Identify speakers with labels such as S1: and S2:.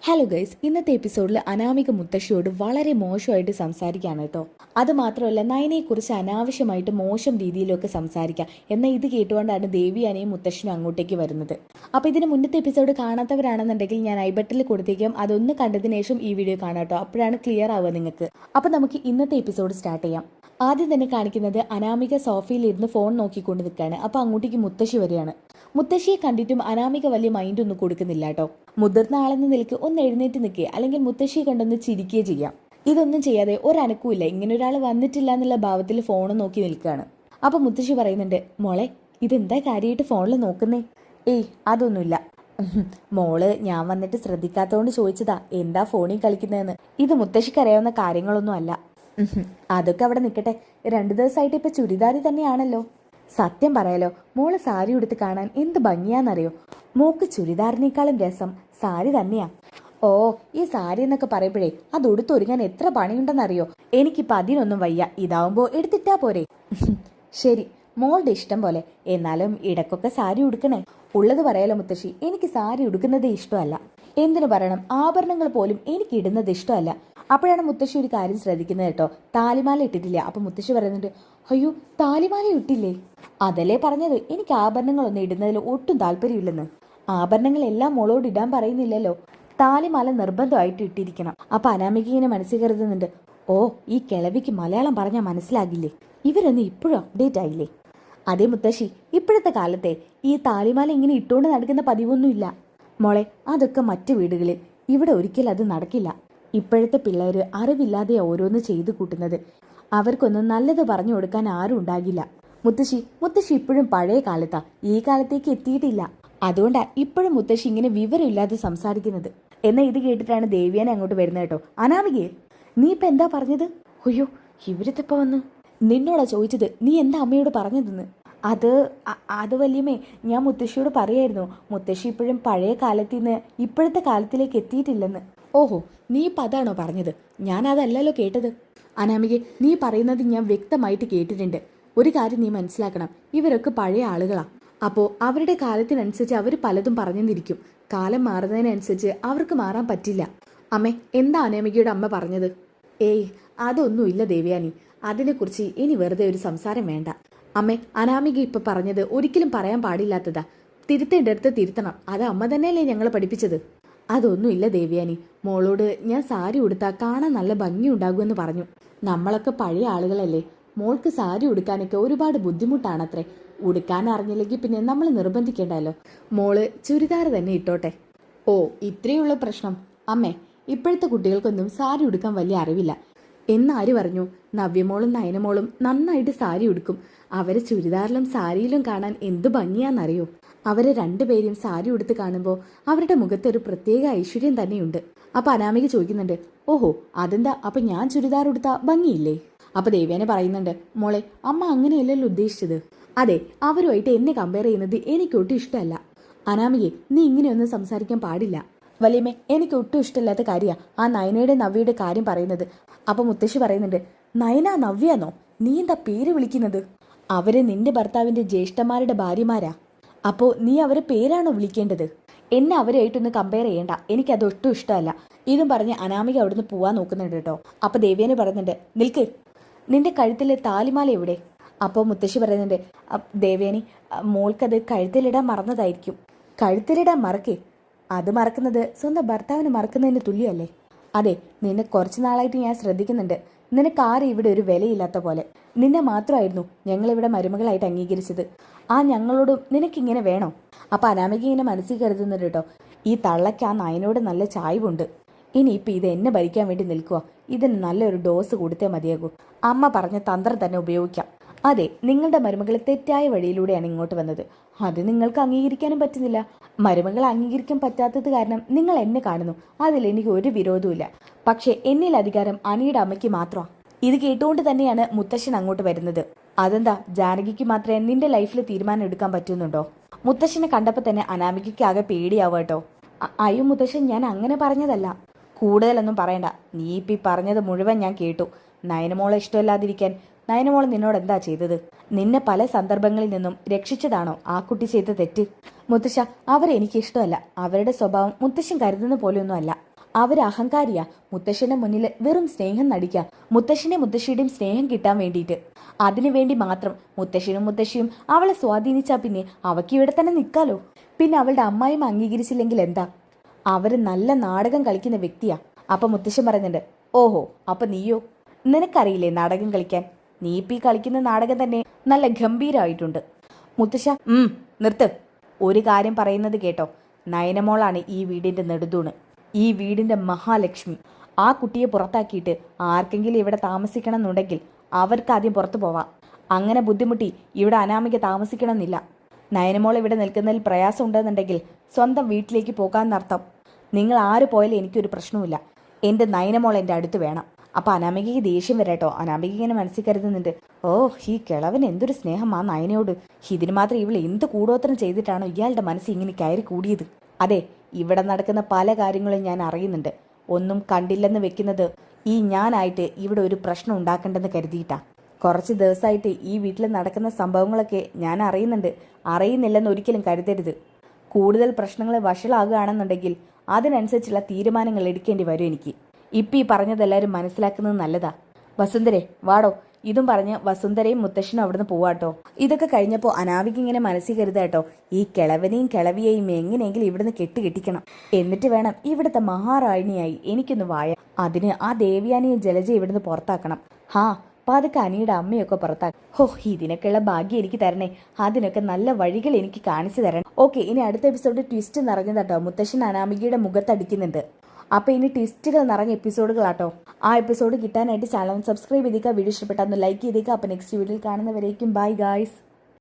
S1: Hello guys, ഇന്നത്തെ എപ്പിസോഡിൽ അനാമിക മുത്തശ്ശിയോട് വളരെ മോശമായിട്ട് സംസാരിക്കുകയാണ് കേട്ടോ. അത് മാത്രമല്ല, നയനെക്കുറിച്ച് അനാവശ്യമായിട്ട് മോശം രീതിയിലൊക്കെ സംസാരിക്കാം. എന്നാൽ ഇത് കേട്ടുകൊണ്ടാണ് ദേവിയാനെയും മുത്തശ്ശനും അങ്ങോട്ടേക്ക് വരുന്നത്. അപ്പോൾ ഇതിന് മുന്നത്തെ എപ്പിസോഡ് കാണാത്തവരാണെന്നുണ്ടെങ്കിൽ ഞാൻ ഐ ബട്ടണിൽ കൊടുത്തേക്കാം. അതൊന്ന് കണ്ടതിന് ശേഷം ഈ വീഡിയോ കാണാം കേട്ടോ. അപ്പോഴാണ് ക്ലിയർ ആവുക നിങ്ങൾക്ക്. അപ്പോൾ നമുക്ക് ഇന്നത്തെ എപ്പിസോഡ് സ്റ്റാർട്ട് ചെയ്യാം. ആദ്യം തന്നെ കാണിക്കുന്നത് അനാമിക സോഫയിലിരുന്ന് ഫോൺ നോക്കിക്കൊണ്ട് നിൽക്കുകയാണ്. അപ്പോൾ അങ്ങോട്ടേക്ക് മുത്തശ്ശി വരികയാണ്. മുത്തശ്ശിയെ കണ്ടിട്ടും അനാമിക വലിയ മൈൻഡ് ഒന്നും കൊടുക്കുന്നില്ല കേട്ടോ. മുതിർന്ന ആളെന്ന നിലയ്ക്ക് ഒന്ന് എഴുന്നേറ്റ് നിൽക്കുക, അല്ലെങ്കിൽ മുത്തശ്ശിയെ കണ്ടൊന്ന് ചിരിക്കുകയോ ചെയ്യാം. ഇതൊന്നും ചെയ്യാതെ ഒരനക്കുമില്ല. ഇങ്ങനെ ഒരാൾ വന്നിട്ടില്ല എന്നുള്ള ഭാവത്തിൽ ഫോൺ നോക്കി നിൽക്കുകയാണ്. അപ്പോൾ മുത്തശ്ശി പറയുന്നുണ്ട്, മോളെ ഇതെന്താ കാര്യമായിട്ട് ഫോണിൽ നോക്കുന്നേ? ഏയ് അതൊന്നുമില്ല മോള്, ഞാൻ വന്നിട്ട് ശ്രദ്ധിക്കാത്തതുകൊണ്ട് ചോദിച്ചതാ എന്താ ഫോണിൽ കളിക്കുന്നതെന്ന്. ഇത് മുത്തശ്ശിക്ക് അറിയാവുന്ന കാര്യങ്ങളൊന്നും അല്ല. അതൊക്കെ അവിടെ നിൽക്കട്ടെ. 2 ദിവസമായിട്ട് ഇപ്പൊ ചുരിദാരി തന്നെയാണല്ലോ. സത്യം പറയാലോ, മോള് സാരി ഉടുത്ത് കാണാൻ എന്ത് ഭംഗിയാന്നറിയോ? മോക്ക് ചുരിദാറിനേക്കാളും രസം സാരി തന്നെയാ. ഓ, ഈ സാരി എന്നൊക്കെ പറയുമ്പോഴേ അത് ഉടുത്തൊരുങ്ങാൻ എത്ര പണിയുണ്ടെന്നറിയോ? എനിക്കിപ്പോൾ അതിനൊന്നും വയ്യ. ഇതാവുമ്പോൾ എടുത്തിട്ടാ പോരെ. ശരി, മോളുടെ ഇഷ്ടം പോലെ. എന്നാലും ഇടക്കൊക്കെ സാരി ഉടുക്കണേ. ഉള്ളത് പറയാലോ മുത്തശ്ശി, എനിക്ക് സാരി ഉടുക്കുന്നതേ ഇഷ്ടമല്ല. എന്തിനു പറയണം, ആഭരണങ്ങൾ പോലും എനിക്ക് ഇടുന്നത് ഇഷ്ടമല്ല. അപ്പോഴാണ് മുത്തശ്ശി ഒരു കാര്യം ശ്രദ്ധിക്കുന്നത് കേട്ടോ. താലിമാല ഇട്ടിട്ടില്ല. അപ്പം മുത്തശ്ശി പറയുന്നുണ്ട്, അയ്യോ താലിമാല ഇട്ടില്ലേ? അതല്ലേ പറഞ്ഞത്, എനിക്ക് ആഭരണങ്ങളൊന്നും ഇടുന്നതിൽ ഒട്ടും താല്പര്യമില്ലെന്ന്. ആഭരണങ്ങളെല്ലാം മോളോട് ഇടാൻ പറയുന്നില്ലല്ലോ. താലിമാല നിർബന്ധമായിട്ട് ഇട്ടിരിക്കണം. അപ്പം അനാമിക ഇങ്ങനെ മനസ്സിൽ കരുതുന്നുണ്ട്, ഓ ഈ കിളവിക്ക് മലയാളം പറഞ്ഞാൽ മനസ്സിലാകില്ലേ? ഇവരൊന്നും ഇപ്പോഴും അപ്ഡേറ്റ് ആയില്ലേ? അതേ മുത്തശ്ശി, ഇപ്പോഴത്തെ കാലത്തെ ഈ താലിമാല ഇങ്ങനെ ഇട്ടുകൊണ്ട് നടക്കുന്ന പതിവൊന്നുമില്ല മോളെ. അതൊക്കെ മറ്റു വീടുകളിൽ. ഇവിടെ ഒരിക്കലും അത് നടക്കില്ല. ഇപ്പോഴത്തെ പിള്ളേർ അറിവില്ലാതെ ഓരോന്ന് ചെയ്തു കൂട്ടുന്നത്. അവർക്കൊന്നും നല്ലത് പറഞ്ഞു കൊടുക്കാൻ ആരും ഉണ്ടാകില്ല. മുത്തശ്ശി ഇപ്പോഴും പഴയ കാലത്താ, ഈ കാലത്തേക്ക് എത്തിയിട്ടില്ല. അതുകൊണ്ടാ ഇപ്പോഴും മുത്തശ്ശി ഇങ്ങനെ വിവരമില്ലാതെ സംസാരിക്കുന്നത്. എന്നാൽ ഇത് കേട്ടിട്ടാണ് ദേവിയാനെ അങ്ങോട്ട് വരുന്നത് കേട്ടോ. അനാമികയെ, നീ ഇപ്പം എന്താ പറഞ്ഞത്? അയ്യോ ഇവരത്തിപ്പോ വന്ന് നിന്നോടാ ചോദിച്ചത്, നീ എന്താ അമ്മയോട് പറഞ്ഞതെന്ന്. അത് വല്യമ്മേ, ഞാൻ മുത്തശ്ശിയോട് പറയായിരുന്നു, മുത്തശ്ശി ഇപ്പോഴും പഴയ കാലത്തിൽ നിന്ന് ഇപ്പോഴത്തെ കാലത്തിലേക്ക് എത്തിയിട്ടില്ലെന്ന്. ഓഹോ, നീ ഇപ്പം അതാണോ പറഞ്ഞത്? ഞാൻ അതല്ലല്ലോ കേട്ടത്. അനാമികെ, നീ പറയുന്നത് ഞാൻ വ്യക്തമായിട്ട് കേട്ടിട്ടുണ്ട്. ഒരു കാര്യം നീ മനസ്സിലാക്കണം, ഇവരൊക്കെ പഴയ ആളുകളാ. അപ്പോൾ അവരുടെ കാലത്തിനനുസരിച്ച് അവർ പലതും പറഞ്ഞെന്നിരിക്കും. കാലം മാറുന്നതിനനുസരിച്ച് അവർക്ക് മാറാൻ പറ്റില്ല. അമ്മേ, എന്താ അനാമികയുടെ അമ്മ പറഞ്ഞത്? ഏയ് അതൊന്നുമില്ല ദേവയാനി, അതിനെക്കുറിച്ച് ഇനി വെറുതെ ഒരു സംസാരം വേണ്ട. അമ്മേ, അനാമിക ഇപ്പം പറഞ്ഞത് ഒരിക്കലും പറയാൻ പാടില്ലാത്തതാ. തിരുത്തേണ്ടടുത്ത് തിരുത്തണം. അത് അമ്മ തന്നെയല്ലേ ഞങ്ങൾ പഠിപ്പിച്ചത്. അതൊന്നുമില്ല ദേവയാനി, മോളോട് ഞാൻ സാരി ഉടുത്താൽ കാണാൻ നല്ല ഭംഗിയുണ്ടാകുമെന്ന് പറഞ്ഞു. നമ്മളൊക്കെ പഴയ ആളുകളല്ലേ. മോൾക്ക് സാരി ഉടുക്കാനൊക്കെ ഒരുപാട് ബുദ്ധിമുട്ടാണത്രേ. ഉടുക്കാൻ അറിഞ്ഞില്ലെങ്കിൽ പിന്നെ നമ്മൾ നിർബന്ധിക്കേണ്ടല്ലോ. മോള് ചുരിദാർ തന്നെ ഇട്ടോട്ടെ. ഓ, ഇത്രയുള്ള പ്രശ്നം? അമ്മേ, ഇപ്പോഴത്തെ കുട്ടികൾക്കൊന്നും സാരി ഉടുക്കാൻ വലിയ അറിവില്ല. എന്നാര് പറഞ്ഞു? നവ്യമോളും നയനമോളും നന്നായിട്ട് സാരി ഉടുക്കും. അവരെ ചുരിദാറിലും സാരിയിലും കാണാൻ എന്തു ഭംഗിയാണെന്നറിയോ? അവരെ രണ്ടുപേരും സാരി ഉടുത്ത് കാണുമ്പോൾ അവരുടെ മുഖത്തൊരു പ്രത്യേക ഐശ്വര്യം തന്നെയുണ്ട്. അപ്പൊ അനാമിക ചോദിക്കുന്നുണ്ട്, ഓഹോ അതെന്താ, അപ്പൊ ഞാൻ ചുരിദാർ ഉടുത്താ ഭംഗിയില്ലേ? അപ്പൊ ദേവ്യാനെ പറയുന്നുണ്ട്, മോളെ അമ്മ അങ്ങനെയല്ലല്ലോ ഉദ്ദേശിച്ചത്. അതെ, അവരുമായിട്ട് എന്നെ കമ്പയർ ചെയ്യുന്നത് എനിക്കൊട്ടും ഇഷ്ടമല്ല. അനാമികെ, നീ ഇങ്ങനെയൊന്നും സംസാരിക്കാൻ പാടില്ല. വലിയമ്മേ, എനിക്ക് ഒട്ടും ഇഷ്ടമില്ലാത്ത കാര്യമാണ് ആ നയനയുടെ നവ്യയുടെ കാര്യം പറയുന്നത്. അപ്പൊ മുത്തശ്ശി പറയുന്നുണ്ട്, നയന നവ്യാന്നോ? നീ എന്താ പേര് വിളിക്കുന്നത്? അവര് നിന്റെ ഭർത്താവിന്റെ ജ്യേഷ്ഠന്മാരുടെ ഭാര്യമാരാ. അപ്പോൾ നീ അവരെ പേരാണോ വിളിക്കേണ്ടത്? എന്നെ അവരായിട്ടൊന്ന് കമ്പയർ ചെയ്യണ്ട, എനിക്കത് ഒട്ടും ഇഷ്ടമല്ല. ഇതും പറഞ്ഞ് അനാമിക അവിടുന്ന് പോവാൻ നോക്കുന്നുണ്ട് കേട്ടോ. അപ്പൊ ദേവ്യാനെ പറയുന്നുണ്ട്, നിൽക്ക്, നിന്റെ കഴുത്തിലെ താലിമാല എവിടെ? അപ്പോൾ മുത്തശ്ശി പറയുന്നുണ്ട്, ദേവ്യാനി, മോൾക്കത് കഴുത്തിലിടാൻ മറന്നതായിരിക്കും. കഴുത്തിലിടാൻ മറക്കേ? അത് മറക്കുന്നത് സ്വന്തം ഭർത്താവിന് മറക്കുന്നതിന് തുല്യമല്ലേ? അതെ, നിന്നെ കുറച്ച് നാളായിട്ട് ഞാൻ ശ്രദ്ധിക്കുന്നുണ്ട്. നിനക്ക് ആരും ഇവിടെ ഒരു വിലയില്ലാത്ത പോലെ. നിന്നെ മാത്രമായിരുന്നു ഞങ്ങളിവിടെ മരുമകളായിട്ട് അംഗീകരിച്ചത്. ആ ഞങ്ങളോടും നിനക്കിങ്ങനെ വേണോ? അപ്പം അനാമിക ഇങ്ങനെ മനസ്സിൽ കരുതുന്നുണ്ട് കേട്ടോ. ഈ തള്ളയ്ക്ക് ആ നയനോട് നല്ല ചായ്വുണ്ട്. ഇനിയിപ്പോൾ ഇത് എന്നെ ഭരിക്കാൻ വേണ്ടി നിൽക്കുക. ഇതിന് നല്ലൊരു ഡോസ് കൊടുത്തേ മതിയാകൂ. അമ്മ പറഞ്ഞ തന്ത്രം തന്നെ ഉപയോഗിക്കാം. അതെ, നിങ്ങളുടെ മരുമകൾ തെറ്റായ വഴിയിലൂടെയാണ് ഇങ്ങോട്ട് വന്നത്. അത് നിങ്ങൾക്ക് അംഗീകരിക്കാനും പറ്റുന്നില്ല. മരുമകളെ അംഗീകരിക്കാൻ പറ്റാത്തത് കാരണം നിങ്ങൾ എന്നെ കാണുന്നു. അതിൽ എനിക്ക് ഒരു വിരോധവുമില്ല. പക്ഷേ എന്നിൽ അധികാരം അനിയുടെ അമ്മയ്ക്ക് മാത്രമാണ്. ഇത് കേട്ടുകൊണ്ട് തന്നെയാണ് മുത്തശ്ശൻ അങ്ങോട്ട് വരുന്നത്. അതെന്താ, ജാനകിക്ക് മാത്രമേ നിന്റെ ലൈഫിൽ തീരുമാനം എടുക്കാൻ പറ്റുന്നുണ്ടോ? മുത്തശ്ശനെ കണ്ടപ്പോൾ തന്നെ അനാമികയ്ക്ക് ആകെ പേടിയാവുക കേട്ടോ. അയ്യോ മുത്തശ്ശൻ, ഞാൻ അങ്ങനെ പറഞ്ഞതല്ല. കൂടുതലൊന്നും പറയണ്ട. നീ ഇപ്പം ഈ പറഞ്ഞത് മുഴുവൻ ഞാൻ കേട്ടു. നയനമോളെ ഇഷ്ടമല്ലാതിരിക്കാൻ നയനമോൾ നിന്നോട് എന്താ ചെയ്തത്? നിന്നെ പല സന്ദർഭങ്ങളിൽ നിന്നും രക്ഷിച്ചതാണോ ആ കുട്ടി ചെയ്ത തെറ്റ്? മുത്തശ്ശ, അവരെ എനിക്കിഷ്ടമല്ല. അവരുടെ സ്വഭാവം മുത്തശ്ശൻ കരുതുന്ന പോലെയൊന്നും അല്ല. അവർ അഹങ്കാരിയാ. മുത്തശ്ശന്റെ മുന്നിൽ വെറും സ്നേഹം നടിക്കുക, മുത്തശ്ശന്റെ മുത്തശ്ശിയുടെയും സ്നേഹം കിട്ടാൻ വേണ്ടിയിട്ട്. അതിനു വേണ്ടി മാത്രം മുത്തശ്ശനും മുത്തശ്ശിയും അവളെ സ്വാധീനിച്ചാ പിന്നെ അവയ്ക്ക് ഇവിടെ തന്നെ നിൽക്കാലോ. പിന്നെ അവളുടെ അമ്മായിയും അംഗീകരിച്ചില്ലെങ്കിൽ എന്താ? അവര് നല്ല നാടകം കളിക്കുന്ന വ്യക്തിയാ. അപ്പൊ മുത്തശ്ശൻ പറയുന്നുണ്ട്, ഓഹോ അപ്പൊ നീയോ? നിനക്കറിയില്ലേ നാടകം കളിക്കാൻ? നീ ഇപ്പം ഈ കളിക്കുന്ന നാടകം തന്നെ നല്ല ഗംഭീരമായിട്ടുണ്ട്. മുത്തശ്ശ നിർത്ത്. ഒരു കാര്യം പറയുന്നത് കേട്ടോ, നയനമോളാണ് ഈ വീടിന്റെ നെടുതൂണ്, ഈ വീടിന്റെ മഹാലക്ഷ്മി. ആ കുട്ടിയെ പുറത്താക്കിയിട്ട് ആർക്കെങ്കിലും ഇവിടെ താമസിക്കണം എന്നുണ്ടെങ്കിൽ അവർക്ക് ആദ്യം പുറത്തു പോവാം. അങ്ങനെ ബുദ്ധിമുട്ടി ഇവിടെ അനാമിക താമസിക്കണമെന്നില്ല. നയനമോൾ ഇവിടെ നിൽക്കുന്നതിൽ പ്രയാസം ഉണ്ടെന്നുണ്ടെങ്കിൽ സ്വന്തം വീട്ടിലേക്ക് പോകാമെന്നർത്ഥം. നിങ്ങൾ ആര് പോയാലും എനിക്കൊരു പ്രശ്നവുമില്ല. എൻ്റെ നയനമോൾ എൻ്റെ അടുത്ത് വേണം. അപ്പം അനാമികയ്ക്ക് ദേഷ്യം വരാട്ടോ. അനാമിക ഇങ്ങനെ മനസ്സിൽ കരുതുന്നുണ്ട്, ഓ ഈ കിളവൻ എന്തൊരു സ്നേഹം ആ നയനയോട്. ഇതിന് മാത്രം ഇവൾ എന്ത് കൂടോത്രം ചെയ്തിട്ടാണോ ഇയാളുടെ മനസ്സിൽ ഇങ്ങനെ കയറി കൂടിയത്. അതെ, ഇവിടെ നടക്കുന്ന പല കാര്യങ്ങളും ഞാൻ അറിയുന്നുണ്ട്. ഒന്നും കണ്ടില്ലെന്ന് വെക്കുന്നത് ഈ ഞാനായിട്ട് ഇവിടെ ഒരു പ്രശ്നം ഉണ്ടാക്കണ്ടെന്ന് കരുതിയിട്ടാ. കുറച്ച് ദിവസമായിട്ട് ഈ വീട്ടിൽ നടക്കുന്ന സംഭവങ്ങളൊക്കെ ഞാൻ അറിയുന്നുണ്ട്. അറിയുന്നില്ലെന്ന് ഒരിക്കലും കരുതരുത്. കൂടുതൽ പ്രശ്നങ്ങൾ വഷളാകുകയാണെന്നുണ്ടെങ്കിൽ അതിനനുസരിച്ചുള്ള തീരുമാനങ്ങൾ എടുക്കേണ്ടി വരും എനിക്ക്. ഇപ്പം ഈ പറഞ്ഞതെല്ലാവരും മനസ്സിലാക്കുന്നത് നല്ലതാ. വസുന്ധരെ വാടോ. ഇതും പറഞ്ഞ് വസുന്ധരയും മുത്തശ്ശനും അവിടുന്ന് പോവാട്ടോ. ഇതൊക്കെ കഴിഞ്ഞപ്പോൾ അനാമിക ഇങ്ങനെ മനസ്സിൽ കരുതാട്ടോ, ഈ കിളവനെയും കിളവിയെയും എങ്ങനെയെങ്കിലും ഇവിടുന്ന് കെട്ടിക്കണം. എന്നിട്ട് വേണം ഇവിടുത്തെ മഹാറാണിയായി എനിക്കൊന്ന് വായ. അതിന് ആ ദേവ്യാനിയും ജലജ ഇവിടുന്ന് പുറത്താക്കണം. പതുക്കെ അനിയുടെ അമ്മയൊക്കെ പുറത്താക്കും. ഇതിനൊക്കെയുള്ള ഭാഗ്യം എനിക്ക് തരണേ. അതിനൊക്കെ നല്ല വഴികൾ എനിക്ക് കാണിച്ചു തരണം. ഓക്കെ, ഇനി അടുത്ത എപ്പിസോഡ് ട്വിസ്റ്റ് നിറഞ്ഞതാട്ടോ. മുത്തശ്ശൻ അനാമികയുടെ മുഖത്തടിക്കുന്നുണ്ട്. അപ്പോൾ ഇനി ട്വിസ്റ്റുകൾ നിറഞ്ഞ എപ്പിസോഡുകളാട്ടോ. ആ എപ്പിസോഡ് കിട്ടാനായിട്ട് ചാനൽ സബ്സ്ക്രൈബ് ചെയ്തേക്കുക. വീഡിയോ ഇഷ്ടപ്പെട്ടാൽ ഒന്ന് ലൈക്ക് ചെയ്തേക്കുക. അപ്പോൾ നെക്സ്റ്റ് വീഡിയോയിൽ കാണുന്നവരേക്കും ബൈ ഗായ്സ്.